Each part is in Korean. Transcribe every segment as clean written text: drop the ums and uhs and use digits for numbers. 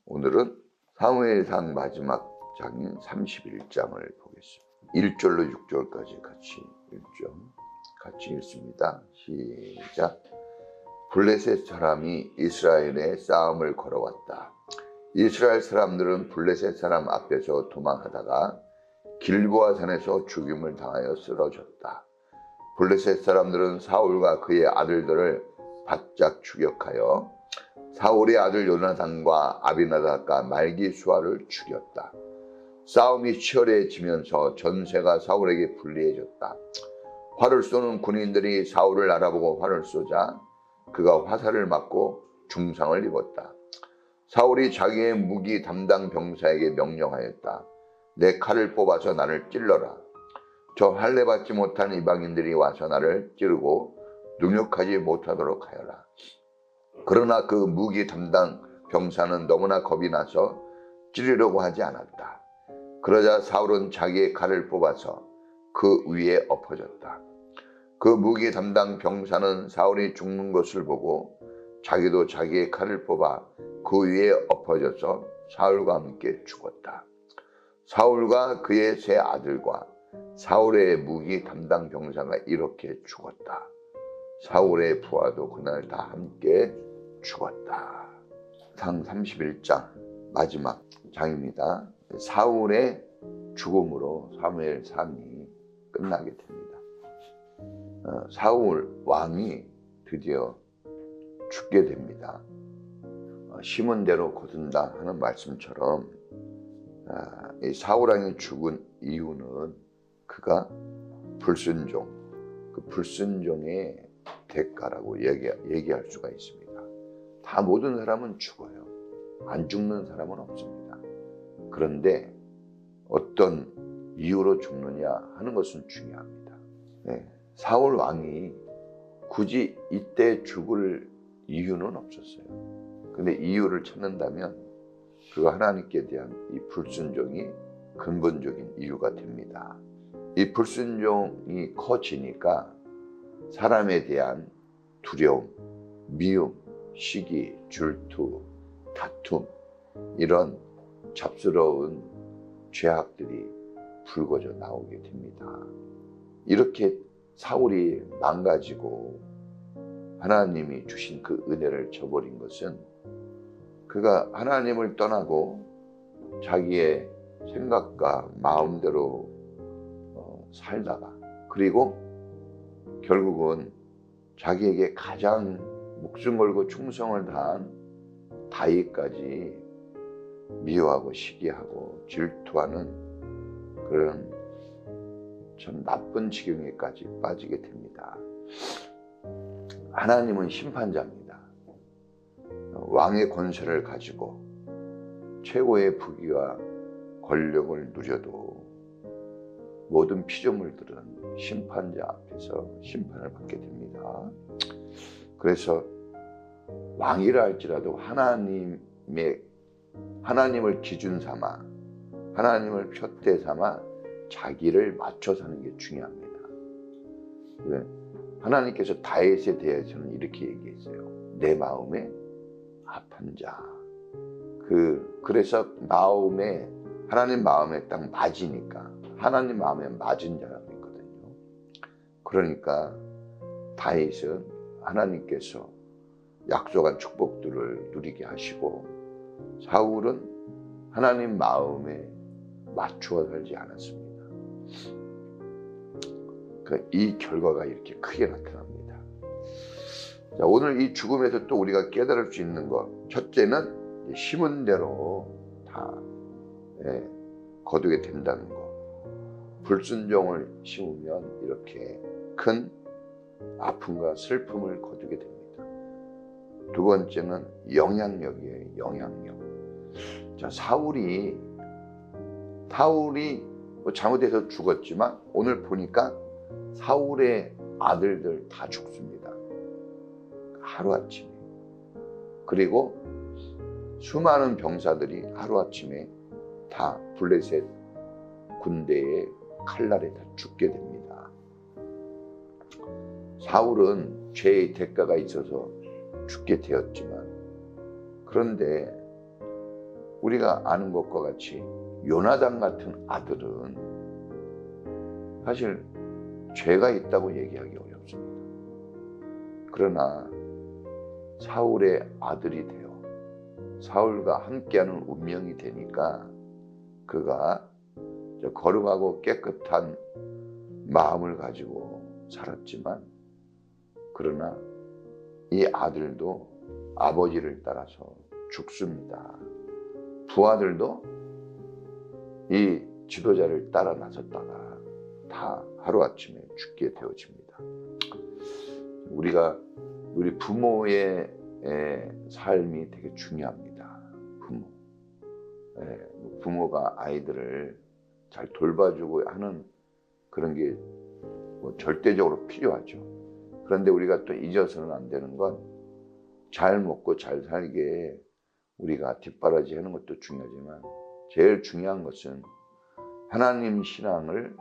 오늘은 사무엘상 마지막 장인 31장을 보겠습니다. 1절로 6절까지 같이 읽죠. 같이 읽습니다. 시작. 블레셋 사람이 이스라엘에 싸움을 걸어왔다. 이스라엘 사람들은 블레셋 사람 앞에서 도망하다가 길보아 산에서 죽임을 당하여 쓰러졌다. 블레셋 사람들은 사울과 그의 아들들을 바짝 추격하여 사울의 아들 요나단과 아비나답과 말기수아를 죽였다. 싸움이 치열해지면서 전세가 사울에게 불리해졌다. 활을 쏘는 군인들이 사울을 알아보고 활을 쏘자 그가 화살을 맞고 중상을 입었다. 사울이 자기의 무기 담당 병사에게 명령하였다. 내 칼을 뽑아서 나를 찔러라. 저 할례받지 못한 이방인들이 와서 나를 찌르고 능욕하지 못하도록 하여라. 그러나 그 무기 담당 병사는 너무나 겁이 나서 찌르려고 하지 않았다. 그러자 사울은 자기의 칼을 뽑아서 그 위에 엎어졌다. 그 무기 담당 병사는 사울이 죽는 것을 보고 자기도 자기의 칼을 뽑아 그 위에 엎어져서 사울과 함께 죽었다. 사울과 그의 세 아들과 사울의 무기 담당 병사가 이렇게 죽었다. 사울의 부하도 그날 다 함께 죽었다. 상 31장 마지막 장입니다. 사울의 죽음으로 사무엘상이 끝나게 됩니다. 사울 왕이 드디어 죽게 됩니다. 심은 대로 거둔다 하는 말씀처럼 이 사울 왕이 죽은 이유는 그가 불순종, 그 불순종의 대가라고 얘기할 수가 있습니다. 다 모든 사람은 죽어요. 안 죽는 사람은 없습니다. 그런데 어떤 이유로 죽느냐 하는 것은 중요합니다. 사울 왕이 굳이 이때 죽을 이유는 없었어요. 근데 이유를 찾는다면 그가 하나님께 대한 이 불순종이 근본적인 이유가 됩니다. 이 불순종이 커지니까 사람에 대한 두려움, 미움, 시기, 질투, 다툼 이런 잡스러운 죄악들이 불거져 나오게 됩니다. 이렇게 사울이 망가지고 하나님이 주신 그 은혜를 저버린 것은 그가 하나님을 떠나고 자기의 생각과 마음대로 살다가 그리고 결국은 자기에게 가장 목숨 걸고 충성을 다한 다윗까지 미워하고 시기하고 질투하는 그런 참 나쁜 지경에까지 빠지게 됩니다. 하나님은 심판자입니다. 왕의 권세를 가지고 최고의 부귀와 권력을 누려도 모든 피조물들은 심판자 앞에서 심판을 받게 됩니다. 그래서 왕이라 할지라도 하나님을 기준 삼아 하나님을 푯대 삼아 자기를 맞춰 사는 게 중요합니다. 하나님께서 다윗에 대해서는 이렇게 얘기했어요. 내 마음에 합한 자. 그래서 하나님 마음에 딱 맞으니까 하나님 마음에 맞은 자가 있거든요. 그러니까 다윗은 하나님께서 약속한 축복들을 누리게 하시고 사울은 하나님 마음에 맞추어 살지 않았습니다. 이 결과가 이렇게 크게 나타납니다. 자, 오늘 이 죽음에서 또 우리가 깨달을 수 있는 것, 첫째는 심은 대로 다 거두게 된다는 것. 불순종을 심으면 이렇게 큰 아픔과 슬픔을 거두게 됩니다. 두 번째는 영향력이에요. 영향력. 자, 사울이 잘못해서 죽었지만 오늘 보니까 사울의 아들들 다 죽습니다. 하루아침에. 그리고 수많은 병사들이 하루아침에 다 블레셋 군대의 칼날에 다 죽게 됩니다. 사울은 죄의 대가가 있어서 죽게 되었지만 그런데 우리가 아는 것과 같이 요나단 같은 아들은 사실 죄가 있다고 얘기하기 어렵습니다. 그러나 사울의 아들이 되어 사울과 함께하는 운명이 되니까 그가 거룩하고 깨끗한 마음을 가지고 살았지만, 그러나 이 아들도 아버지를 따라서 죽습니다. 부하들도 이 지도자를 따라 나섰다가 다 하루아침에 죽게 되어집니다. 우리 부모의 삶이 되게 중요합니다. 부모가 아이들을 잘 돌봐주고 하는 그런 게 절대적으로 필요하죠. 그런데 우리가 또 잊어서는 안 되는 건, 잘 먹고 잘 살게 우리가 뒷바라지 하는 것도 중요하지만 제일 중요한 것은 하나님 신앙을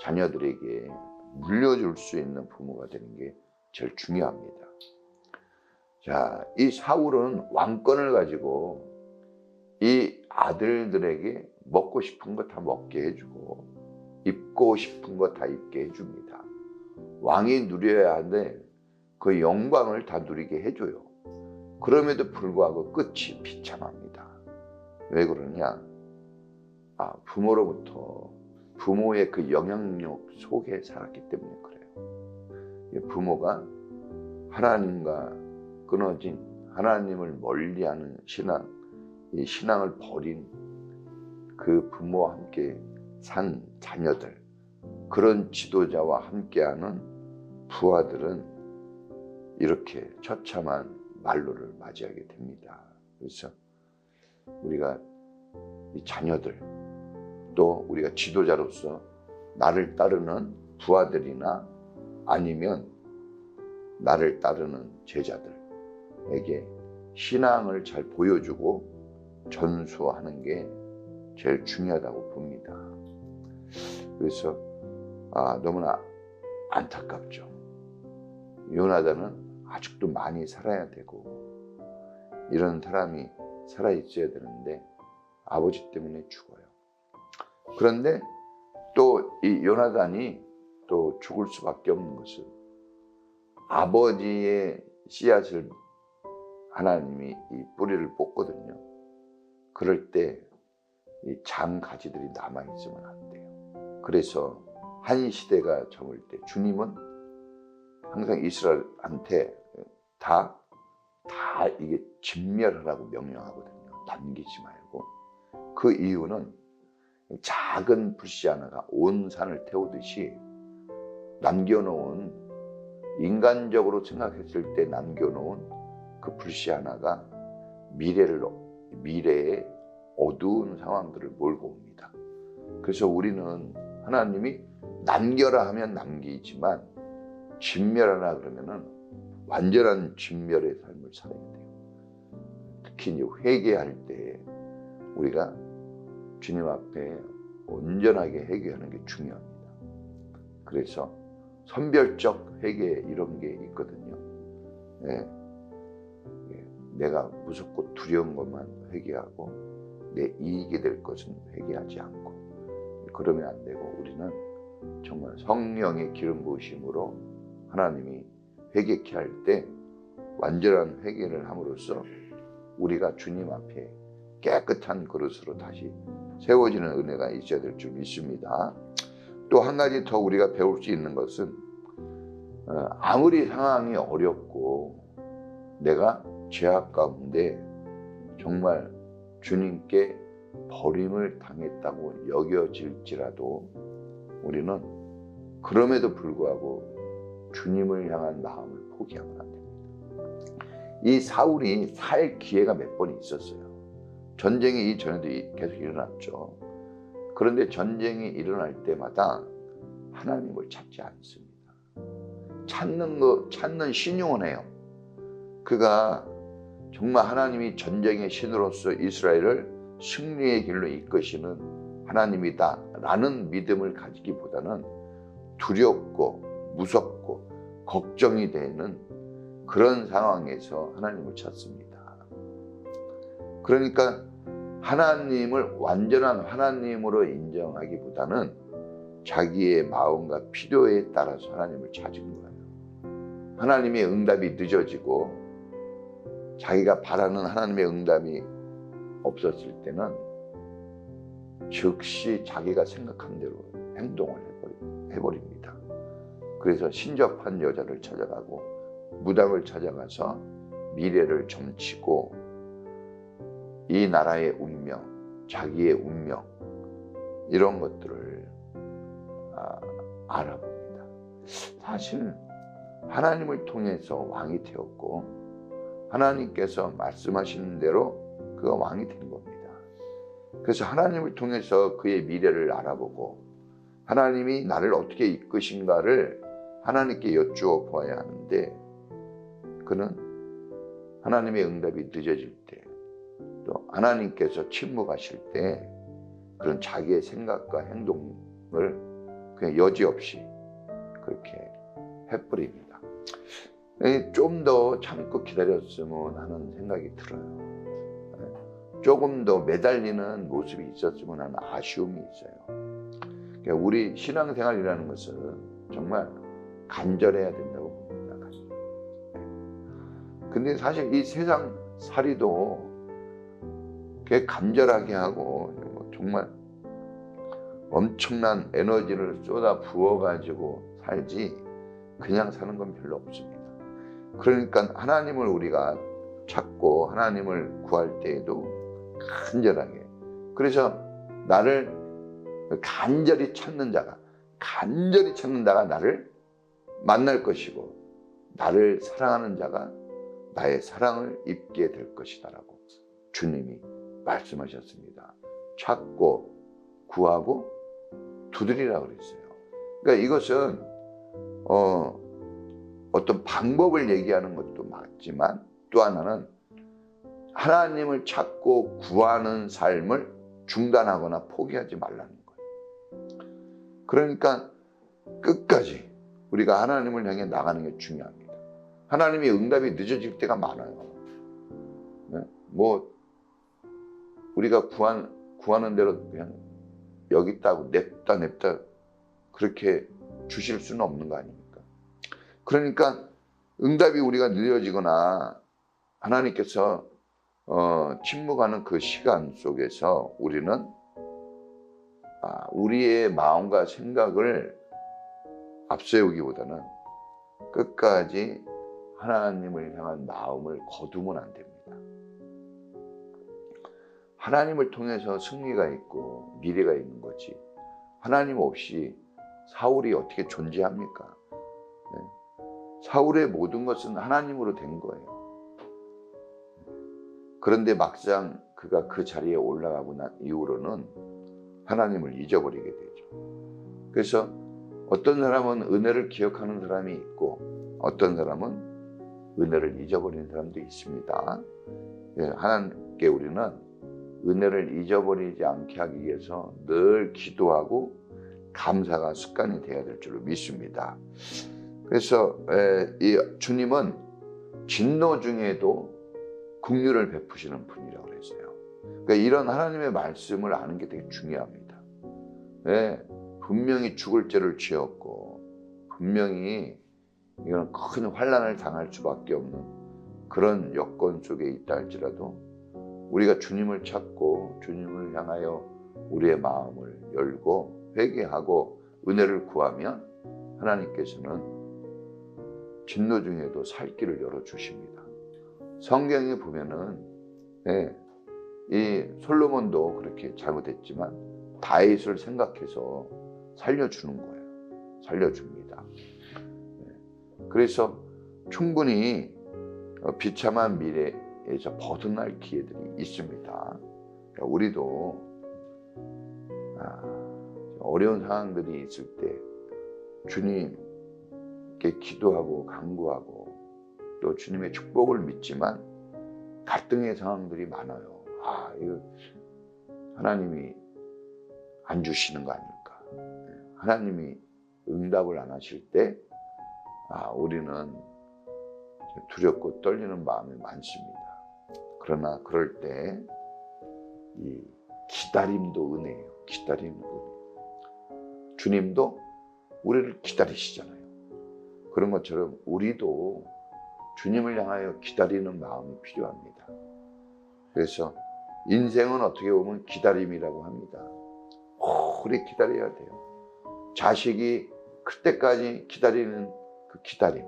자녀들에게 물려줄 수 있는 부모가 되는 게 제일 중요합니다. 자, 이 사울은 왕권을 가지고 이 아들들에게 먹고 싶은 거 다 먹게 해주고 입고 싶은 거 다 입게 해줍니다. 왕이 누려야 하는데 그 영광을 다 누리게 해줘요. 그럼에도 불구하고 끝이 비참합니다. 왜 그러냐? 부모로부터, 부모의 그 영향력 속에 살았기 때문에 그래요. 부모가 하나님과 끊어진, 하나님을 멀리하는 신앙, 이 신앙을 버린 그 부모와 함께 산 자녀들, 그런 지도자와 함께하는 부하들은 이렇게 처참한 말로를 맞이하게 됩니다. 그래서 우리가 이 자녀들, 또 우리가 지도자로서 나를 따르는 부하들이나 아니면 나를 따르는 제자들에게 신앙을 잘 보여주고 전수하는 게 제일 중요하다고 봅니다. 그래서 너무나 안타깝죠. 요나단은 아직도 많이 살아야 되고 이런 사람이 살아 있어야 되는데 아버지 때문에 죽어요. 그런데 또 이 요나단이 또 죽을 수밖에 없는 것은, 아버지의 씨앗을 하나님이 이 뿌리를 뽑거든요. 그럴 때 이 장가지들이 남아있으면 안 돼요. 그래서 한 시대가 저물 때 주님은 항상 이스라엘한테 다 이게 진멸하라고 명령하거든요. 남기지 말고. 그 이유는 작은 불씨 하나가 온 산을 태우듯이 남겨놓은, 인간적으로 생각했을 때 남겨놓은 그 불씨 하나가 미래의 어두운 상황들을 몰고 옵니다. 그래서 우리는 하나님이 남겨라 하면 남기지만 진멸하라 그러면은 완전한 진멸의 삶을 살아야 돼요. 특히 이제 회개할 때 우리가 주님 앞에 온전하게 회개하는 게 중요합니다. 그래서 선별적 회개 이런 게 있거든요. 내가 무섭고 두려운 것만 회개하고 내 이익이 될 것은 회개하지 않고, 그러면 안 되고 우리는 정말 성령의 기름 부으심으로 하나님이 회개케 할 때 완전한 회개를 함으로써 우리가 주님 앞에 깨끗한 그릇으로 다시 세워지는 은혜가 있어야 될 줄 믿습니다. 또 한 가지 더 우리가 배울 수 있는 것은, 아무리 상황이 어렵고 내가 죄악 가운데 정말 주님께 버림을 당했다고 여겨질지라도 우리는 그럼에도 불구하고 주님을 향한 마음을 포기하면 안 됩니다. 이 사울이 살 기회가 몇 번 있었어요. 전쟁이 이전에도 계속 일어났죠. 그런데 전쟁이 일어날 때마다 하나님을 찾지 않습니다. 찾는 신용은 해요. 그가 정말 하나님이 전쟁의 신으로서 이스라엘을 승리의 길로 이끄시는 하나님이다 라는 믿음을 가지기보다는 두렵고 무섭고 걱정이 되는 그런 상황에서 하나님을 찾습니다. 그러니까 하나님을 완전한 하나님으로 인정하기보다는 자기의 마음과 필요에 따라서 하나님을 찾은 거예요. 하나님의 응답이 늦어지고 자기가 바라는 하나님의 응답이 없었을 때는 즉시 자기가 생각한 대로 행동을 해버립니다. 그래서 신접한 여자를 찾아가고 무당을 찾아가서 미래를 점치고 이 나라의 운명, 자기의 운명 이런 것들을 알아봅니다. 사실 하나님을 통해서 왕이 되었고 하나님께서 말씀하시는 대로 그가 왕이 된 겁니다. 그래서 하나님을 통해서 그의 미래를 알아보고 하나님이 나를 어떻게 이끄신가를 하나님께 여쭈어 보아야 하는데, 그는 하나님의 응답이 늦어질 때, 또 하나님께서 침묵하실 때 그런 자기의 생각과 행동을 그냥 여지없이 그렇게 해버립니다. 좀 더 참고 기다렸으면 하는 생각이 들어요. 조금 더 매달리는 모습이 있었으면 하는 아쉬움이 있어요. 우리 신앙생활이라는 것은 정말 간절해야 된다고 봅니다. 근데 사실 이 세상 살이도 간절하게 하고 정말 엄청난 에너지를 쏟아 부어가지고 살지 그냥 사는 건 별로 없습니다. 그러니까 하나님을 우리가 찾고 하나님을 구할 때에도 간절하게, 그래서 나를 간절히 찾는 자가 나를 만날 것이고 나를 사랑하는 자가 나의 사랑을 입게 될 것이다 라고 주님이 말씀하셨습니다. 찾고 구하고 두드리라 그랬어요. 그러니까 이것은 어떤 방법을 얘기하는 것도 맞지만 또 하나는 하나님을 찾고 구하는 삶을 중단하거나 포기하지 말라는 거예요. 그러니까 끝까지 우리가 하나님을 향해 나가는 게 중요합니다. 하나님의 응답이 늦어질 때가 많아요. 뭐 우리가 구하는 대로 그냥 여기 있다고 냅다 그렇게 주실 수는 없는 거 아닙니까? 그러니까 응답이 우리가 늦어지거나 하나님께서 침묵하는 그 시간 속에서 우리는 우리의 마음과 생각을 앞세우기보다는 끝까지 하나님을 향한 마음을 거두면 안 됩니다. 하나님을 통해서 승리가 있고 미래가 있는 거지, 하나님 없이 사울이 어떻게 존재합니까? 사울의 모든 것은 하나님으로 된 거예요. 그런데 막상 그가 그 자리에 올라가고 난 이후로는 하나님을 잊어버리게 되죠. 그래서 어떤 사람은 은혜를 기억하는 사람이 있고 어떤 사람은 은혜를 잊어버리는 사람도 있습니다. 하나님께 우리는 은혜를 잊어버리지 않게 하기 위해서 늘 기도하고 감사가 습관이 되어야 될 줄로 믿습니다. 그래서 이 주님은 진노 중에도 긍휼을 베푸시는 분이라고 그랬어요. 그러니까 이런 하나님의 말씀을 아는 게 되게 중요합니다. 분명히 죽을 죄를 지었고 분명히 이건 큰 환난을 당할 수밖에 없는 그런 여건 속에 있다 할지라도 우리가 주님을 찾고 주님을 향하여 우리의 마음을 열고 회개하고 은혜를 구하면 하나님께서는 진노 중에도 살 길을 열어주십니다. 성경에 보면은 이 솔로몬도 그렇게 잘못했지만 다윗을 생각해서 살려주는 거예요. 살려줍니다. 그래서 충분히 비참한 미래에서 벗어날 기회들이 있습니다. 그러니까 우리도 어려운 상황들이 있을 때 주님께 기도하고 간구하고 또 주님의 축복을 믿지만 갈등의 상황들이 많아요. 이거 하나님이 안 주시는 거 아닐까? 하나님이 응답을 안 하실 때 우리는 두렵고 떨리는 마음이 많습니다. 그러나 그럴 때 이 기다림도 은혜예요. 기다리는 은혜. 주님도 우리를 기다리시잖아요. 그런 것처럼 우리도 주님을 향하여 기다리는 마음이 필요합니다. 그래서 인생은 어떻게 보면 기다림이라고 합니다. 오래 기다려야 돼요. 자식이 클 때까지 기다리는 그 기다림,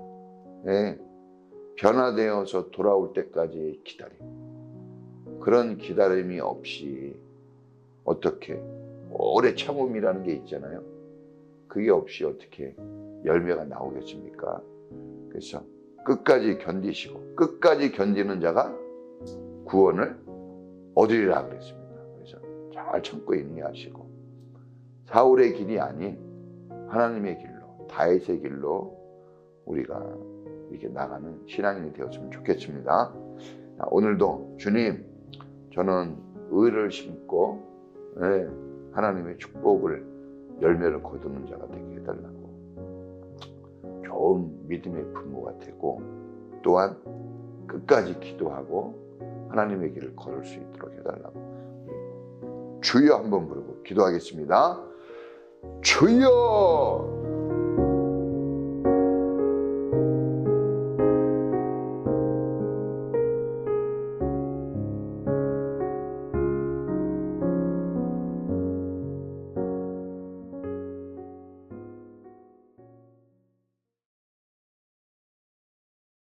변화되어서 돌아올 때까지의 기다림, 그런 기다림이 없이 어떻게 오래 참음이라는 게 있잖아요. 그게 없이 어떻게 열매가 나오겠습니까? 그래서 끝까지 견디시고 끝까지 견디는 자가 구원을 얻으리라 그랬습니다. 그래서 잘 참고 인내하시고 사울의 길이 아닌 하나님의 길로, 다윗의 길로 우리가 이렇게 나가는 신앙인이 되었으면 좋겠습니다. 오늘도 주님, 저는 의를 심고 하나님의 축복을 열매를 거두는 자가 되게 해달라고, 좋은 믿음의 부모가 되고 또한 끝까지 기도하고 하나님의 길을 걸을 수 있도록 해달라고 주여 한번 부르고 기도하겠습니다. 주여!